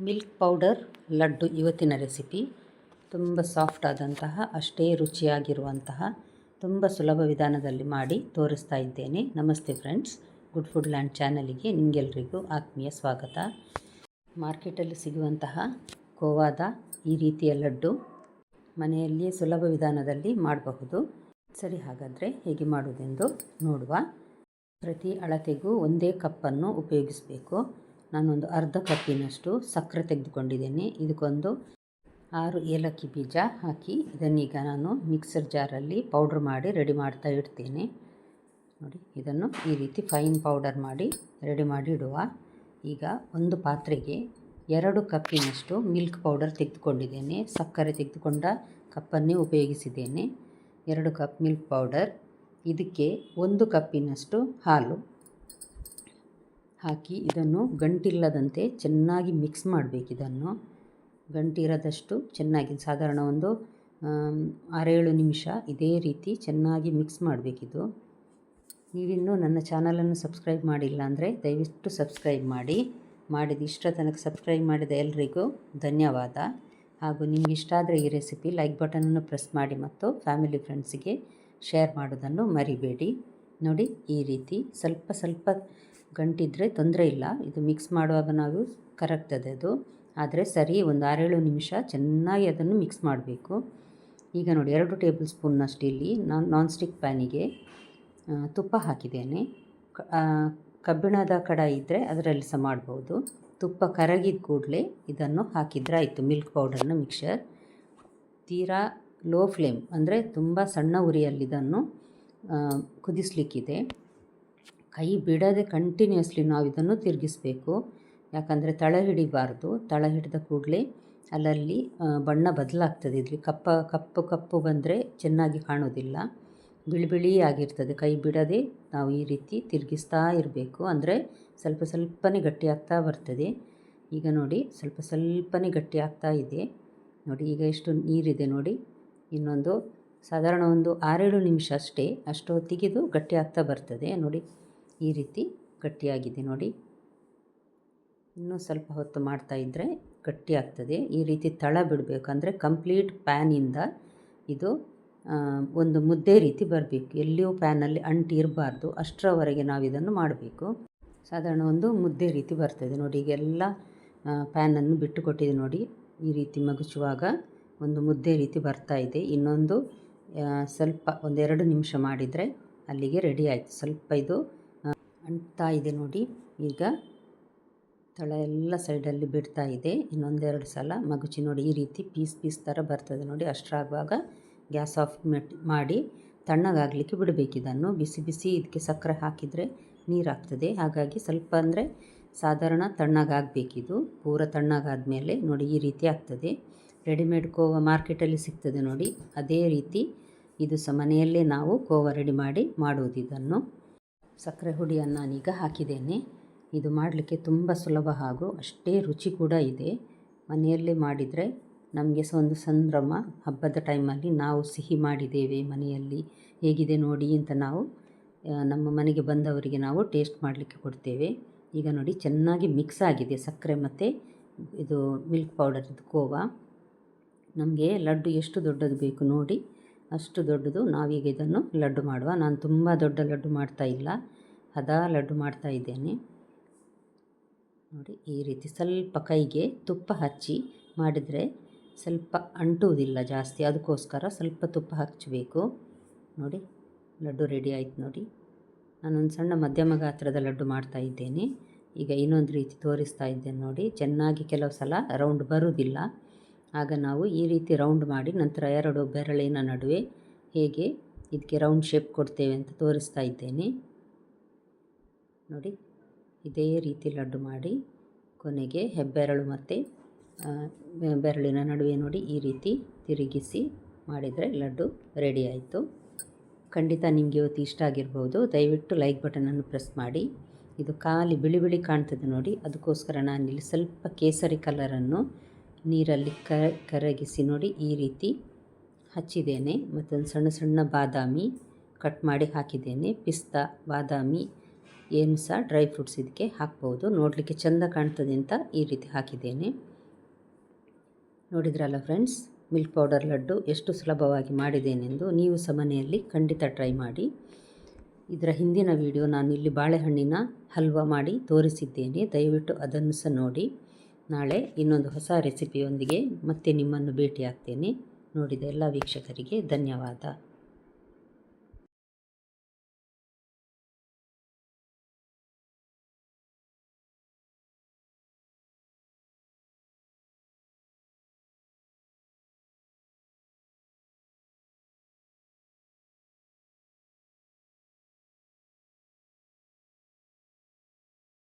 Milk powder laddu ಇವತ್ತಿನ recipe ತುಂಬ soft ಆದಂತಹ ಅಷ್ಟೇ ರುಚಿಯಾಗಿರುವಂತಹ ತುಂಬ ಸುಲಭ ವಿಧಾನದಲ್ಲಿ ಮಾಡಿ ತೋರಿಸ್ತಾ ಇದ್ದೇನೆ. ನಮಸ್ತೆ ಫ್ರೆಂಡ್ಸ್, ಗುಡ್ ಫುಡ್ ಲ್ಯಾಂಡ್ ಚಾನಲಿಗೆ ನಿಮಗೆಲ್ಲರಿಗೂ ಆತ್ಮೀಯ ಸ್ವಾಗತ. ಮಾರ್ಕೆಟಲ್ಲಿ ಸಿಗುವಂತಹ ಕೋವಾದ ಈ ರೀತಿಯ ಲಡ್ಡು ಮನೆಯಲ್ಲಿಯೇ ಸುಲಭ ವಿಧಾನದಲ್ಲಿ ಮಾಡಬಹುದು. ಸರಿ, ಹಾಗಾದರೆ ಹೇಗೆ ಮಾಡುವುದೆಂದು ನೋಡುವ. ಪ್ರತಿ ಅಳತೆಗೂ ಒಂದೇ ಕಪ್ಪನ್ನು ಉಪಯೋಗಿಸಬೇಕು. ನಾನೊಂದು ಅರ್ಧ ಕಪ್ಪಿನಷ್ಟು ಸಕ್ಕರೆ ತೆಗೆದುಕೊಂಡಿದ್ದೇನೆ. ಇದಕ್ಕೊಂದು 6 ಏಲಕ್ಕಿ ಬೀಜ ಹಾಕಿ ಇದನ್ನೀಗ ನಾನು ಮಿಕ್ಸರ್ ಜಾರಲ್ಲಿ ಪೌಡ್ರ್ ಮಾಡಿ ರೆಡಿ ಮಾಡ್ತಾ ಇಡ್ತೇನೆ. ನೋಡಿ, ಇದನ್ನು ಈ ರೀತಿ ಫೈನ್ ಪೌಡರ್ ಮಾಡಿ ರೆಡಿ ಮಾಡಿ ಇಡುವ. ಈಗ ಒಂದು ಪಾತ್ರೆಗೆ 2 ಕಪ್ಪಿನಷ್ಟು ಮಿಲ್ಕ್ ಪೌಡರ್ ತೆಗೆದುಕೊಂಡಿದ್ದೇನೆ. ಸಕ್ಕರೆ ತೆಗೆದುಕೊಂಡ ಕಪ್ಪನ್ನೇ ಉಪಯೋಗಿಸಿದ್ದೇನೆ. 2 ಕಪ್ ಮಿಲ್ಕ್ ಪೌಡರ್, ಇದಕ್ಕೆ 1 ಕಪ್ಪಿನಷ್ಟು ಹಾಲು ಹಾಕಿ ಇದನ್ನು ಗಂಟಿಲ್ಲದಂತೆ ಚೆನ್ನಾಗಿ ಮಿಕ್ಸ್ ಮಾಡಬೇಕು. ಇದನ್ನು ಗಂಟಿರದಷ್ಟು ಚೆನ್ನಾಗಿ ಸಾಧಾರಣ ಒಂದು 6-7 ನಿಮಿಷ ಇದೇ ರೀತಿ ಚೆನ್ನಾಗಿ ಮಿಕ್ಸ್ ಮಾಡಬೇಕಿದು. ನೀವಿನ್ನೂ ನನ್ನ ಚಾನಲನ್ನು ಸಬ್ಸ್ಕ್ರೈಬ್ ಮಾಡಿಲ್ಲ ಅಂದರೆ ದಯವಿಟ್ಟು ಸಬ್ಸ್ಕ್ರೈಬ್ ಮಾಡಿ. ಇಷ್ಟ ತನಕ ಸಬ್ಸ್ಕ್ರೈಬ್ ಮಾಡಿದ ಎಲ್ರಿಗೂ ಧನ್ಯವಾದ. ಹಾಗೂ ನಿಮ್ಗೆ ಇಷ್ಟ ಆದರೆ ಈ ರೆಸಿಪಿ ಲೈಕ್ ಬಟನನ್ನು ಪ್ರೆಸ್ ಮಾಡಿ ಮತ್ತು ಫ್ಯಾಮಿಲಿ ಫ್ರೆಂಡ್ಸಿಗೆ ಶೇರ್ ಮಾಡೋದನ್ನು ಮರಿಬೇಡಿ. ನೋಡಿ, ಈ ರೀತಿ ಸ್ವಲ್ಪ ಗಂಟಿದ್ರೆ ತೊಂದರೆ ಇಲ್ಲ. ಇದು ಮಿಕ್ಸ್ ಮಾಡುವಾಗ ನಾವು ಕರಗ್ತದೆ ಅದು. ಆದರೆ ಸರಿ ಒಂದು 6-7 ನಿಮಿಷ ಚೆನ್ನಾಗಿ ಅದನ್ನು ಮಿಕ್ಸ್ ಮಾಡಬೇಕು. ಈಗ ನೋಡಿ, 2 ಟೇಬಲ್ ಸ್ಪೂನ್ನಷ್ಟು ಇಲ್ಲಿ ನಾನು ನಾನ್ ಸ್ಟಿಕ್ ಪ್ಯಾನಿಗೆ ತುಪ್ಪ ಹಾಕಿದ್ದೇನೆ. ಕಬ್ಬಿಣದ ಕಡಾಯಿ ಇದ್ದರೆ ಅದರಲ್ಲಿ ಸಹ ಮಾಡ್ಬೋದು. ತುಪ್ಪ ಕರಗಿದ ಕೂಡಲೇ ಇದನ್ನು ಹಾಕಿದರೆ ಆಯಿತು. ಮಿಲ್ಕ್ ಪೌಡರ್ನ ಮಿಕ್ಸರ್ ತೀರಾ ಲೋ ಫ್ಲೇಮ್ ಅಂದರೆ ತುಂಬ ಸಣ್ಣ ಉರಿಯಲ್ಲಿ ಇದನ್ನು ಕುದಿಸಲಿಕ್ಕಿದೆ. ಕೈ ಬಿಡದೆ ಕಂಟಿನ್ಯೂಸ್ಲಿ ನಾವು ಇದನ್ನು ತಿರುಗಿಸಬೇಕು. ಯಾಕಂದರೆ ತಳ ಹಿಡಿಬಾರ್ದು. ತಳ ಹಿಡಿದ ಕೂಡಲೇ ಅಲ್ಲಲ್ಲಿ ಬಣ್ಣ ಬದಲಾಗ್ತದೆ. ಇಲ್ಲಿ ಕಪ್ಪು ಬಂದರೆ ಚೆನ್ನಾಗಿ ಕಾಣೋದಿಲ್ಲ, ಬಿಳಿ ಆಗಿರ್ತದೆ. ಕೈ ಬಿಡದೆ ನಾವು ಈ ರೀತಿ ತಿರುಗಿಸ್ತಾ ಇರಬೇಕು. ಅಂದರೆ ಸ್ವಲ್ಪನೇ ಗಟ್ಟಿ ಆಗ್ತಾ ಬರ್ತದೆ. ಈಗ ನೋಡಿ, ಸ್ವಲ್ಪನೇ ಗಟ್ಟಿ ಆಗ್ತಾ ಇದೆ. ನೋಡಿ, ಈಗ ಎಷ್ಟು ನೀರಿದೆ ನೋಡಿ. ಇನ್ನೊಂದು ಸಾಧಾರಣ ಒಂದು 6-7 ನಿಮಿಷ ಅಷ್ಟೊತ್ತಿಗೆ ಇದು ಗಟ್ಟಿ ಆಗ್ತಾ ಬರ್ತದೆ. ನೋಡಿ, ಈ ರೀತಿ ಗಟ್ಟಿಯಾಗಿದೆ ನೋಡಿ. ಇನ್ನೂ ಸ್ವಲ್ಪ ಹೊತ್ತು ಮಾಡ್ತಾ ಇದ್ದರೆ ಗಟ್ಟಿ ಆಗ್ತದೆ. ಈ ರೀತಿ ತಳ ಬಿಡಬೇಕು. ಅಂದರೆ ಕಂಪ್ಲೀಟ್ ಪ್ಯಾನಿಂದ ಇದು ಒಂದು ಮುದ್ದೆ ರೀತಿ ಬರಬೇಕು. ಎಲ್ಲಿಯೂ ಪ್ಯಾನಲ್ಲಿ ಅಂಟಿ ಇರಬಾರ್ದು. ಅಷ್ಟರವರೆಗೆ ನಾವು ಇದನ್ನು ಮಾಡಬೇಕು. ಸಾಧಾರಣ ಒಂದು ಮುದ್ದೆ ರೀತಿ ಬರ್ತದೆ ನೋಡಿ. ಈಗೆಲ್ಲ ಪ್ಯಾನನ್ನು ಬಿಟ್ಟು ಕೊಟ್ಟಿದೆ ನೋಡಿ. ಈ ರೀತಿ ಮಗುಚುವಾಗ ಒಂದು ಮುದ್ದೆ ರೀತಿ ಬರ್ತಾ ಇದೆ. ಇನ್ನೊಂದು ಸ್ವಲ್ಪ 1-2 ನಿಮಿಷ ಮಾಡಿದರೆ ಅಲ್ಲಿಗೆ ರೆಡಿ ಆಯಿತು. ಸ್ವಲ್ಪ ಇದು ಅಂಟ್ತಾ ಇದೆ ನೋಡಿ. ಈಗ ತಳ ಎಲ್ಲ ಸೈಡಲ್ಲಿ ಬಿಡ್ತಾ ಇದೆ. ಇನ್ನೊಂದೆರಡು ಸಲ ಮಗುಚಿ ನೋಡಿ. ಈ ರೀತಿ ಪೀಸ್ ಥರ ಬರ್ತದೆ ನೋಡಿ. ಅಷ್ಟರಾಗುವಾಗ ಗ್ಯಾಸ್ ಆಫ್ ಮಾಡಿ ತಣ್ಣಗಾಗಲಿಕ್ಕೆ ಬಿಡಬೇಕು. ಇದನ್ನು ಬಿಸಿ ಇದಕ್ಕೆ ಸಕ್ಕರೆ ಹಾಕಿದರೆ ನೀರಾಗ್ತದೆ. ಹಾಗಾಗಿ ಸ್ವಲ್ಪ ಅಂದರೆ ಸಾಧಾರಣ ತಣ್ಣಗಾಗಬೇಕಿದು. ಪೂರ ತಣ್ಣಗಾದ ಮೇಲೆ ನೋಡಿ ಈ ರೀತಿ ಆಗ್ತದೆ. ರೆಡಿಮೇಡ್ ಕೋವಾ ಮಾರ್ಕೆಟಲ್ಲಿ ಸಿಗ್ತದೆ ನೋಡಿ. ಅದೇ ರೀತಿ ಇದು ಸಹ ಮನೆಯಲ್ಲೇ ನಾವು ಕೋವಾ ರೆಡಿ ಮಾಡುವುದು. ಇದನ್ನು ಸಕ್ಕರೆ ಹುಡಿಯನ್ನು ನಾನೀಗ ಹಾಕಿದ್ದೇನೆ. ಇದು ಮಾಡಲಿಕ್ಕೆ ತುಂಬ ಸುಲಭ ಹಾಗೂ ಅಷ್ಟೇ ರುಚಿ ಕೂಡ ಇದೆ. ಮನೆಯಲ್ಲೇ ಮಾಡಿದರೆ ನಮಗೆ ಸಹ ಒಂದು ಸಂಭ್ರಮ. ಹಬ್ಬದ ಟೈಮಲ್ಲಿ ನಾವು ಸಿಹಿ ಮಾಡಿದ್ದೇವೆ ಮನೆಯಲ್ಲಿ, ಹೇಗಿದೆ ನೋಡಿ ಅಂತ ನಾವು ನಮ್ಮ ಮನೆಗೆ ಬಂದವರಿಗೆ ನಾವು ಟೇಸ್ಟ್ ಮಾಡಲಿಕ್ಕೆ ಕೊಡ್ತೇವೆ. ಈಗ ನೋಡಿ, ಚೆನ್ನಾಗಿ ಮಿಕ್ಸ್ ಆಗಿದೆ ಸಕ್ಕರೆ ಮತ್ತು ಇದು ಮಿಲ್ಕ್ ಪೌಡರ್ದು ಕೋವಾ. ನಮಗೆ ಲಡ್ಡು ಎಷ್ಟು ದೊಡ್ಡದು ಬೇಕು ನೋಡಿ, ಅಷ್ಟು ದೊಡ್ಡದು ನಾವೀಗ ಇದನ್ನು ಲಡ್ಡು ಮಾಡುವ. ನಾನು ತುಂಬ ದೊಡ್ಡ ಲಡ್ಡು ಮಾಡ್ತಾ ಇಲ್ಲ, ಲಡ್ಡು ಮಾಡ್ತಾ ಇದ್ದೇನೆ ನೋಡಿ. ಈ ರೀತಿ ಸ್ವಲ್ಪ ಕೈಗೆ ತುಪ್ಪ ಹಚ್ಚಿ ಮಾಡಿದರೆ ಸ್ವಲ್ಪ ಅಂಟುವುದಿಲ್ಲ ಜಾಸ್ತಿ. ಅದಕ್ಕೋಸ್ಕರ ಸ್ವಲ್ಪ ತುಪ್ಪ ಹಚ್ಚಬೇಕು ನೋಡಿ. ಲಡ್ಡು ರೆಡಿ ಆಯ್ತು ನೋಡಿ. ನಾನೊಂದು ಸಣ್ಣ ಮಧ್ಯಮ ಗಾತ್ರದ ಲಡ್ಡು ಮಾಡ್ತಾ ಇದ್ದೇನೆ. ಈಗ ಇನ್ನೊಂದು ರೀತಿ ತೋರಿಸ್ತಾ ಇದ್ದೇನೆ ನೋಡಿ. ಚೆನ್ನಾಗಿ ಕೆಲವು ಸಲ ರೌಂಡ್ ಬರುವುದಿಲ್ಲ. ಆಗ ನಾವು ಈ ರೀತಿ ರೌಂಡ್ ಮಾಡಿ ನಂತರ 2 ಬೆರಳಿನ ನಡುವೆ ಹೇಗೆ ಇದಕ್ಕೆ ರೌಂಡ್ ಶೇಪ್ ಕೊಡ್ತೇವೆ ಅಂತ ತೋರಿಸ್ತಾ ಇದ್ದೇನೆ ನೋಡಿ. ಇದೇ ರೀತಿ ಲಡ್ಡು ಮಾಡಿ ಕೊನೆಗೆ ಹೆಬ್ಬೆರಳು ಮತ್ತು ಬೆರಳಿನ ನಡುವೆ ನೋಡಿ ಈ ರೀತಿ ತಿರುಗಿಸಿ ಮಾಡಿದರೆ ಲಡ್ಡು ರೆಡಿ ಆಯಿತು. ಖಂಡಿತ ನಿಮಗೆ ಇವತ್ತು ಇಷ್ಟ ಆಗಿರ್ಬೋದು. ದಯವಿಟ್ಟು ಲೈಕ್ ಬಟನನ್ನು ಪ್ರೆಸ್ ಮಾಡಿ. ಇದು ಖಾಲಿ ಬಿಳಿ ಕಾಣ್ತದೆ ನೋಡಿ. ಅದಕ್ಕೋಸ್ಕರ ನಾನಿಲ್ಲಿ ಸ್ವಲ್ಪ ಕೇಸರಿ ಕಲರನ್ನು ನೀರಲ್ಲಿ ಕರಗಿಸಿ ನೋಡಿ ಈ ರೀತಿ ಹಚ್ಚಿದ್ದೇನೆ. ಮತ್ತೊಂದು ಸಣ್ಣ ಬಾದಾಮಿ ಕಟ್ ಮಾಡಿ ಹಾಕಿದ್ದೇನೆ. ಪಿಸ್ತಾ, ಬಾದಾಮಿ ಏನು ಸಹ ಡ್ರೈ ಫ್ರೂಟ್ಸ್ ಇದಕ್ಕೆ ಹಾಕ್ಬೋದು. ನೋಡಲಿಕ್ಕೆ ಚೆಂದ ಕಾಣ್ತದೆ ಅಂತ ಈ ರೀತಿ ಹಾಕಿದ್ದೇನೆ. ನೋಡಿದ್ರಲ್ಲ ಫ್ರೆಂಡ್ಸ್, ಮಿಲ್ಕ್ ಪೌಡರ್ ಲಡ್ಡು ಎಷ್ಟು ಸುಲಭವಾಗಿ ಮಾಡಿದ್ದೇನೆಂದು. ನೀವು ಸಹ ಮನೆಯಲ್ಲಿ ಖಂಡಿತ ಟ್ರೈ ಮಾಡಿ. ಇದರ ಹಿಂದಿನ ವಿಡಿಯೋ ನಾನು ಇಲ್ಲಿ ಬಾಳೆಹಣ್ಣಿನ ಹಲ್ವಾ ಮಾಡಿ ತೋರಿಸಿದ್ದೇನೆ, ದಯವಿಟ್ಟು ಅದನ್ನು ಸಹ ನೋಡಿ. ನಾಳೆ ಇನ್ನೊಂದು ಹೊಸ ರೆಸಿಪಿಯೊಂದಿಗೆ ಮತ್ತೆ ನಿಮ್ಮನ್ನು ಭೇಟಿಯಾಗ್ತೇನೆ. ನೋಡಿದ ಎಲ್ಲ ವೀಕ್ಷಕರಿಗೆ ಧನ್ಯವಾದ.